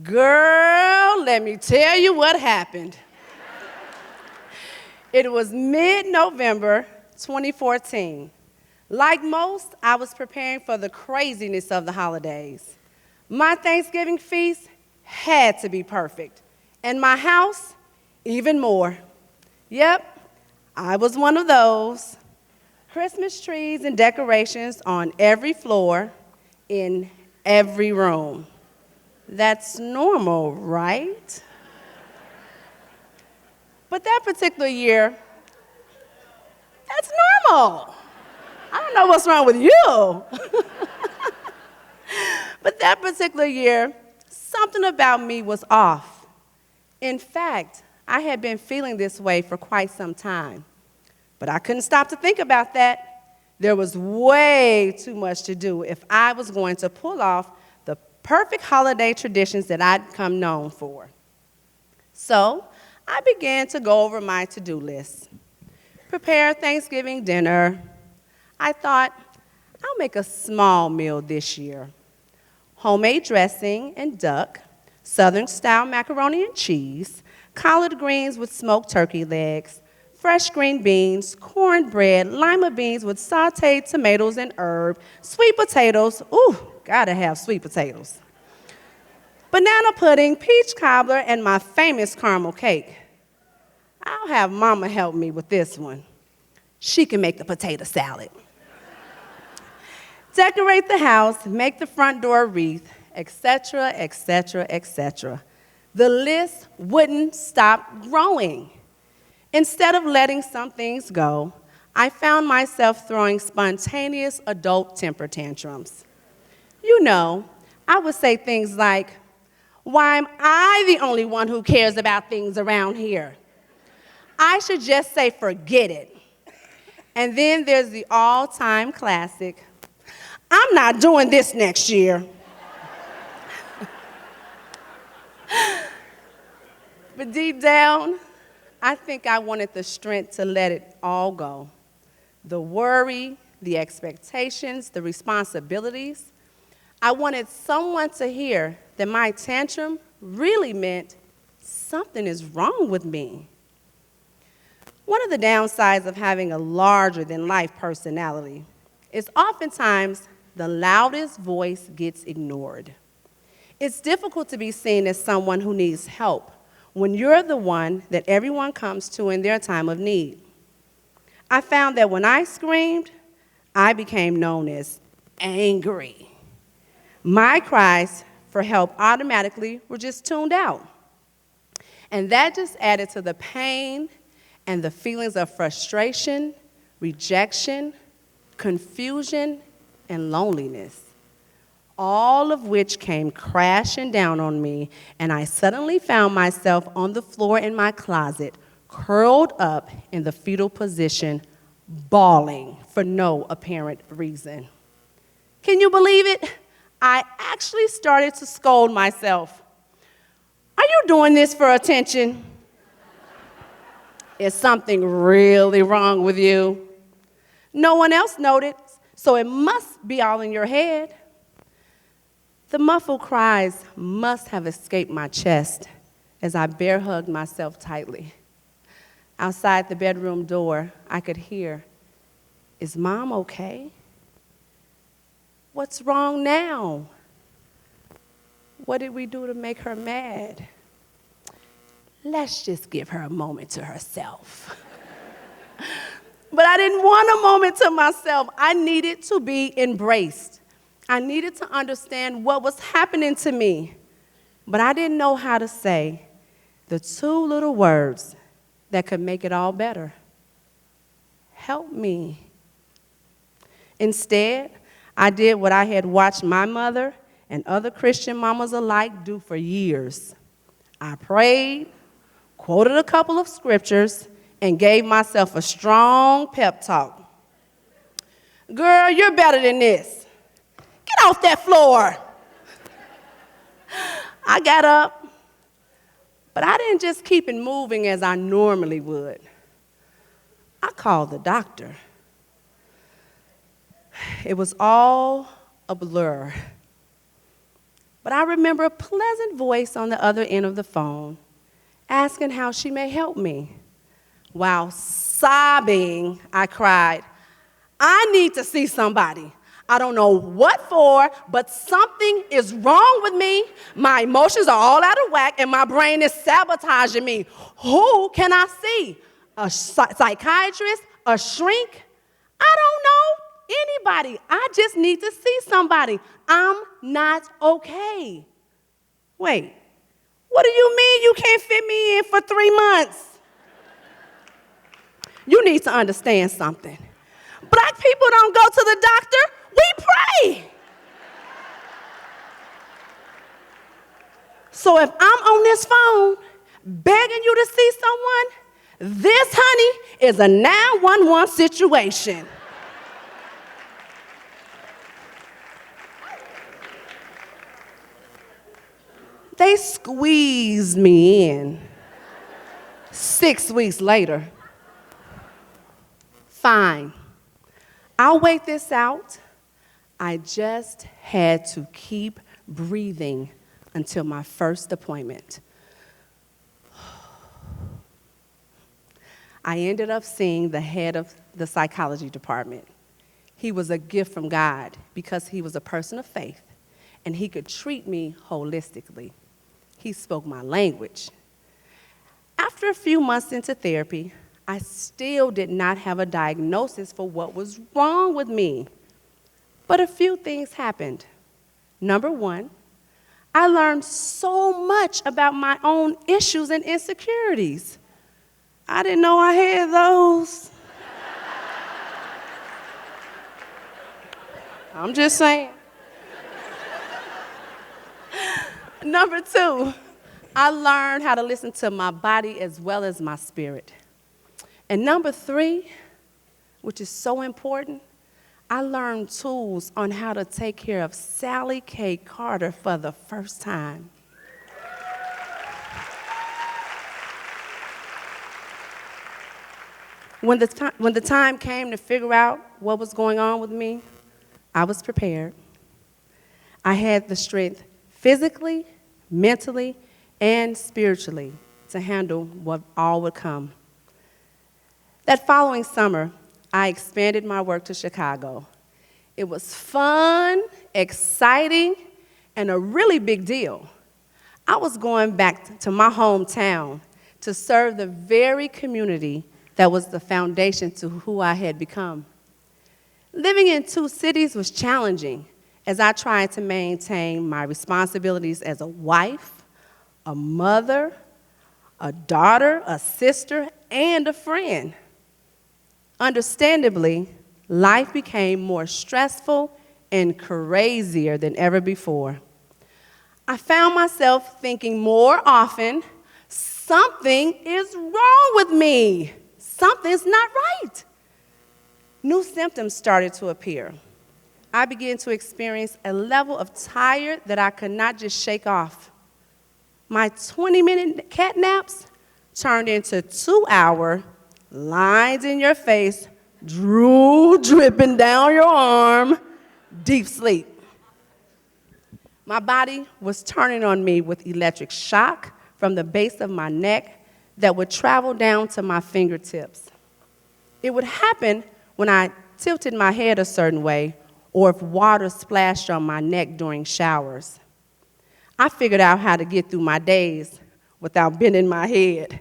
Girl, let me tell you what happened. It was mid-November 2014. Like most, I was preparing for the craziness of the holidays. My Thanksgiving feast had to be perfect, and my house, even more. Yep, I was one of those. Christmas trees and decorations on every floor, in every room. That's normal, right? But that particular year, that's normal. I don't know what's wrong with you. But that particular year, something about me was off. In fact, I had been feeling this way for quite some time. But I couldn't stop to think about that. There was way too much to do if I was going to pull off the perfect holiday traditions that I'd come known for. So I began to go over my to-do list. Prepare Thanksgiving dinner. I thought, I'll make a small meal this year. Homemade dressing and duck, Southern-style macaroni and cheese, collard greens with smoked turkey legs, fresh green beans, cornbread, lima beans with sauteed tomatoes and herb, sweet potatoes, ooh, gotta have sweet potatoes, banana pudding, peach cobbler, and my famous caramel cake. I'll have Mama help me with this one. She can make the potato salad. Decorate the house, make the front door wreath, etc., etc., etc. The list wouldn't stop growing. Instead of letting some things go, I found myself throwing spontaneous adult temper tantrums. You know, I would say things like, why am I the only one who cares about things around here? I should just say forget it. And then there's the all-time classic, I'm not doing this next year. But deep down, I think I wanted the strength to let it all go. The worry, the expectations, the responsibilities. I wanted someone to hear that my tantrum really meant something is wrong with me. One of the downsides of having a larger-than-life personality is oftentimes the loudest voice gets ignored. It's difficult to be seen as someone who needs help when you're the one that everyone comes to in their time of need. I found that when I screamed, I became known as angry. My cries for help automatically were just tuned out. And that just added to the pain and the feelings of frustration, rejection, confusion, and loneliness, all of which came crashing down on me, and I suddenly found myself on the floor in my closet, curled up in the fetal position, bawling for no apparent reason. Can you believe it? I actually started to scold myself. Are you doing this for attention? Is something really wrong with you? No one else noticed, so it must be all in your head. The muffled cries must have escaped my chest as I bear hugged myself tightly. Outside the bedroom door, I could hear, is Mom okay? What's wrong now? What did we do to make her mad? Let's just give her a moment to herself. But I didn't want a moment to myself. I needed to be embraced. I needed to understand what was happening to me. But I didn't know how to say the two little words that could make it all better. Help me. Instead, I did what I had watched my mother and other Christian mamas alike do for years. I prayed, quoted a couple of scriptures, and gave myself a strong pep talk. Girl, you're better than this. Get off that floor. I got up, but I didn't just keep it moving as I normally would. I called the doctor. It was all a blur. But I remember a pleasant voice on the other end of the phone asking how she may help me. While sobbing, I cried, "I need to see somebody. I don't know what for, but something is wrong with me. My emotions are all out of whack, and my brain is sabotaging me. Who can I see? A psychiatrist? A shrink? I don't know anybody. I just need to see somebody. I'm not okay." Wait, what do you mean you can't fit me in for 3 months? You need to understand something. Black people don't go to the doctor, we pray. So if I'm on this phone begging you to see someone, this, honey, is a 911 situation. They squeezed me in. 6 weeks later. Fine, I'll wait this out. I just had to keep breathing until my first appointment. I ended up seeing the head of the psychology department. He was a gift from God because he was a person of faith, and he could treat me holistically. He spoke my language. After a few months into therapy, I still did not have a diagnosis for what was wrong with me. But a few things happened. Number one, I learned so much about my own issues and insecurities. I didn't know I had those. I'm just saying. Number two, I learned how to listen to my body as well as my spirit. And number three, which is so important, I learned tools on how to take care of Sally K. Carter for the first time. When the time came to figure out what was going on with me, I was prepared. I had the strength physically, mentally, and spiritually to handle what all would come. That following summer, I expanded my work to Chicago. It was fun, exciting, and a really big deal. I was going back to my hometown to serve the very community that was the foundation to who I had become. Living in two cities was challenging as I tried to maintain my responsibilities as a wife, a mother, a daughter, a sister, and a friend. Understandably, life became more stressful and crazier than ever before. I found myself thinking more often, something is wrong with me. Something's not right. New symptoms started to appear. I began to experience a level of tired that I could not just shake off. My 20-minute cat naps turned into 2-hour lines in your face, drool dripping down your arm, deep sleep. My body was turning on me with electric shock from the base of my neck that would travel down to my fingertips. It would happen when I tilted my head a certain way or if water splashed on my neck during showers. I figured out how to get through my days without bending my head,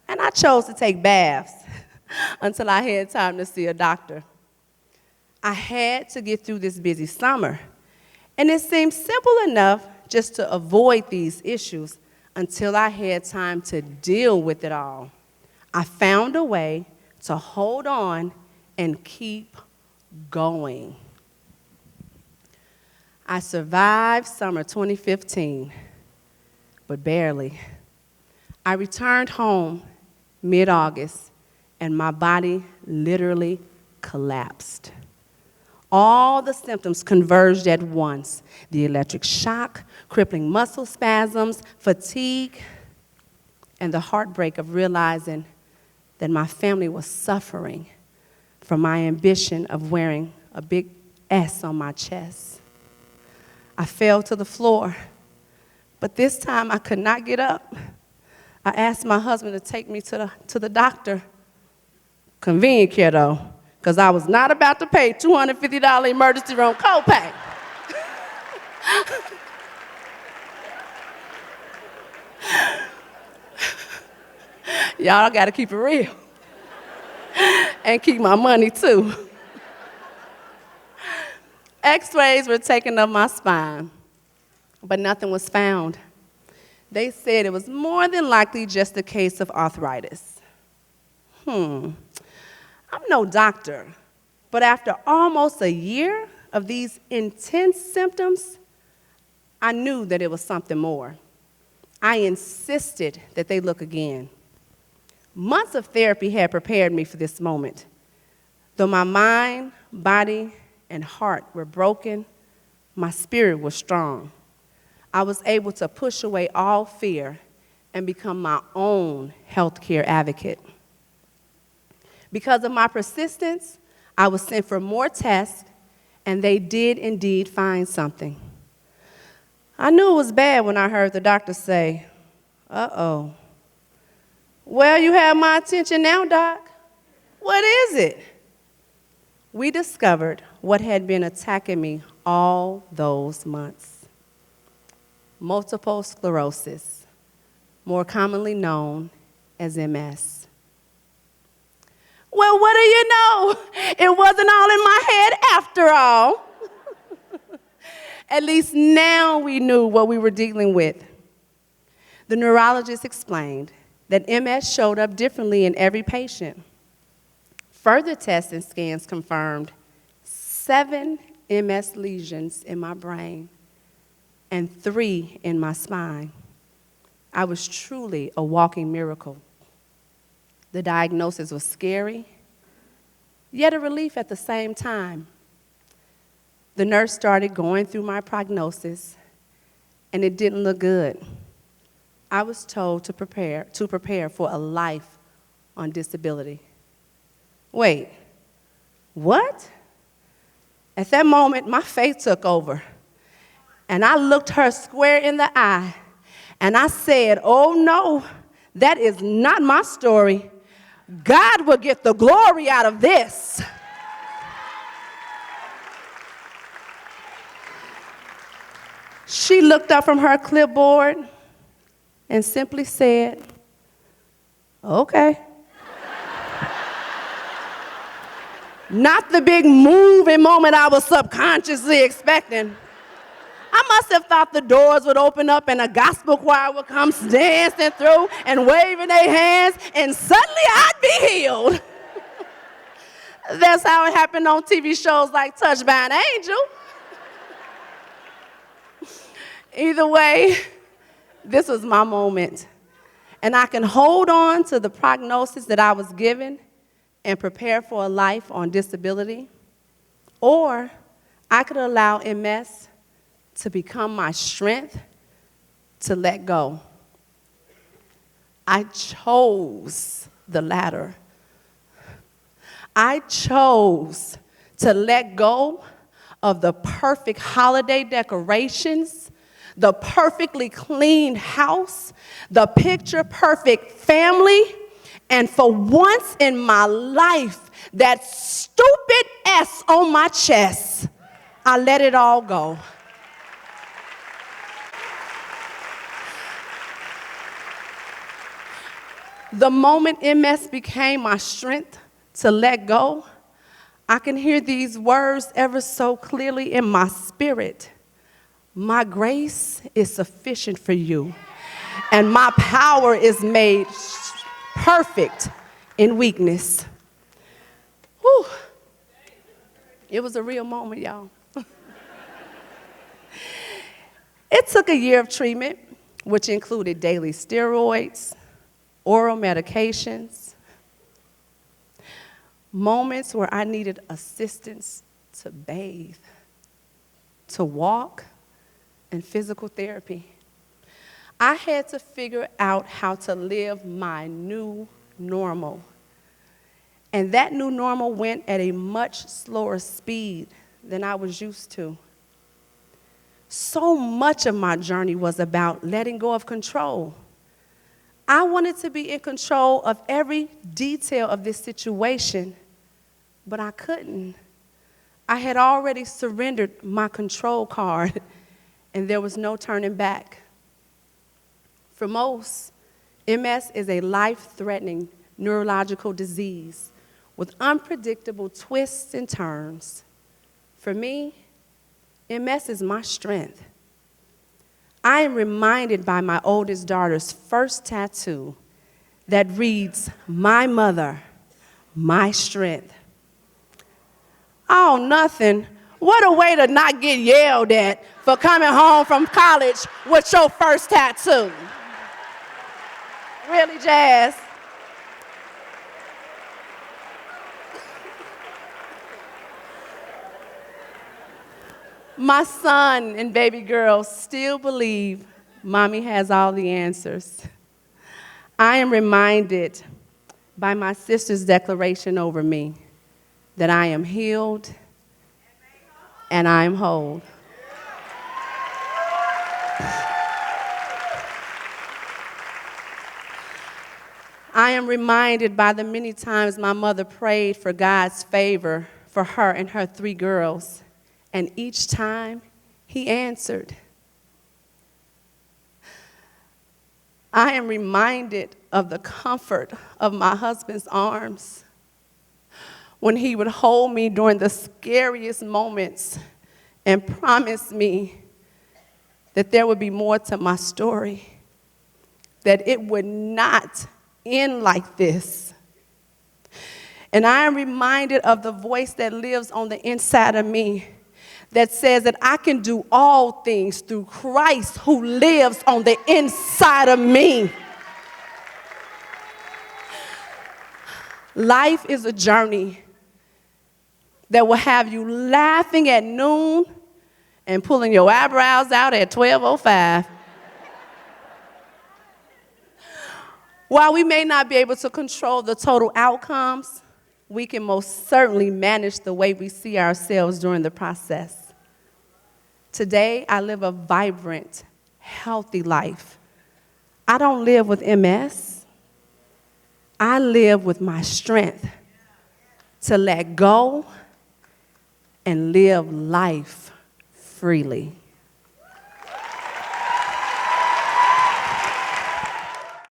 and I chose to take baths until I had time to see a doctor. I had to get through this busy summer, and it seemed simple enough just to avoid these issues until I had time to deal with it all. I found a way to hold on and keep going. I survived summer 2015, but barely. I returned home mid-August, and my body literally collapsed. All the symptoms converged at once: the electric shock, crippling muscle spasms, fatigue, and the heartbreak of realizing that my family was suffering from my ambition of wearing a big S on my chest. I fell to the floor But this time I could not get up. I asked my husband to take me to the doctor. Convenient care though, because I was not about to pay $250 emergency room copay. Y'all gotta keep it real. And keep my money too. X-rays were taken of my spine, but nothing was found. They said it was more than likely just a case of arthritis. I'm no doctor, but after almost a year of these intense symptoms, I knew that it was something more. I insisted that they look again. Months of therapy had prepared me for this moment. Though my mind, body, and heart were broken, my spirit was strong. I was able to push away all fear and become my own healthcare advocate. Because of my persistence, I was sent for more tests, and they did indeed find something. I knew it was bad when I heard the doctor say, "Uh-oh. Well, you have my attention now, Doc. What is it?" We discovered what had been attacking me all those months. Multiple sclerosis, more commonly known as MS. Well, what do you know? It wasn't all in my head after all. At least now we knew what we were dealing with. The neurologist explained that MS showed up differently in every patient. Further tests and scans confirmed 7 MS lesions in my brain and 3 in my spine. I was truly a walking miracle. The diagnosis was scary, yet a relief at the same time. The nurse started going through my prognosis, and it didn't look good. I was told to prepare for a life on disability. Wait, what? At that moment, my faith took over, and I looked her square in the eye, and I said, "Oh no, that is not my story. God will get the glory out of this." She looked up from her clipboard and simply said, "Okay." Not the big moving moment I was subconsciously expecting. I must have thought the doors would open up and a gospel choir would come dancing through and waving their hands, and suddenly I'd be healed. That's how it happened on TV shows like Touched by an Angel. Either way, this was my moment. And I can hold on to the prognosis that I was given and prepare for a life on disability, or I could allow MS to become my strength to let go. I chose the latter. I chose to let go of the perfect holiday decorations, the perfectly clean house, the picture-perfect family, and for once in my life, that stupid S on my chest, I let it all go. The moment MS became my strength to let go, I can hear these words ever so clearly in my spirit. My grace is sufficient for you, and my power is made perfect in weakness. Whew. It was a real moment, y'all. It took a year of treatment, which included daily steroids, oral medications, moments where I needed assistance to bathe, to walk, and physical therapy. I had to figure out how to live my new normal. And that new normal went at a much slower speed than I was used to. So much of my journey was about letting go of control. I wanted to be in control of every detail of this situation, but I couldn't. I had already surrendered my control card, and there was no turning back. For most, MS is a life-threatening neurological disease with unpredictable twists and turns. For me, MS is my strength. I am reminded by my oldest daughter's first tattoo that reads, "My mother, my strength." Oh, nothing. What a way to not get yelled at for coming home from college with your first tattoo. Really, Jazz? My son and baby girl still believe Mommy has all the answers. I am reminded by my sister's declaration over me that I am healed and I am whole. I am reminded by the many times my mother prayed for God's favor for her and her 3 girls, and each time He answered. I am reminded of the comfort of my husband's arms when he would hold me during the scariest moments and promise me that there would be more to my story, that it would not end like this. And I am reminded of the voice that lives on the inside of me that says that I can do all things through Christ who lives on the inside of me. Life is a journey that will have you laughing at noon and pulling your eyebrows out at 12:05. While we may not be able to control the total outcomes, we can most certainly manage the way we see ourselves during the process. Today, I live a vibrant, healthy life. I don't live with MS. I live with my strength to let go and live life freely.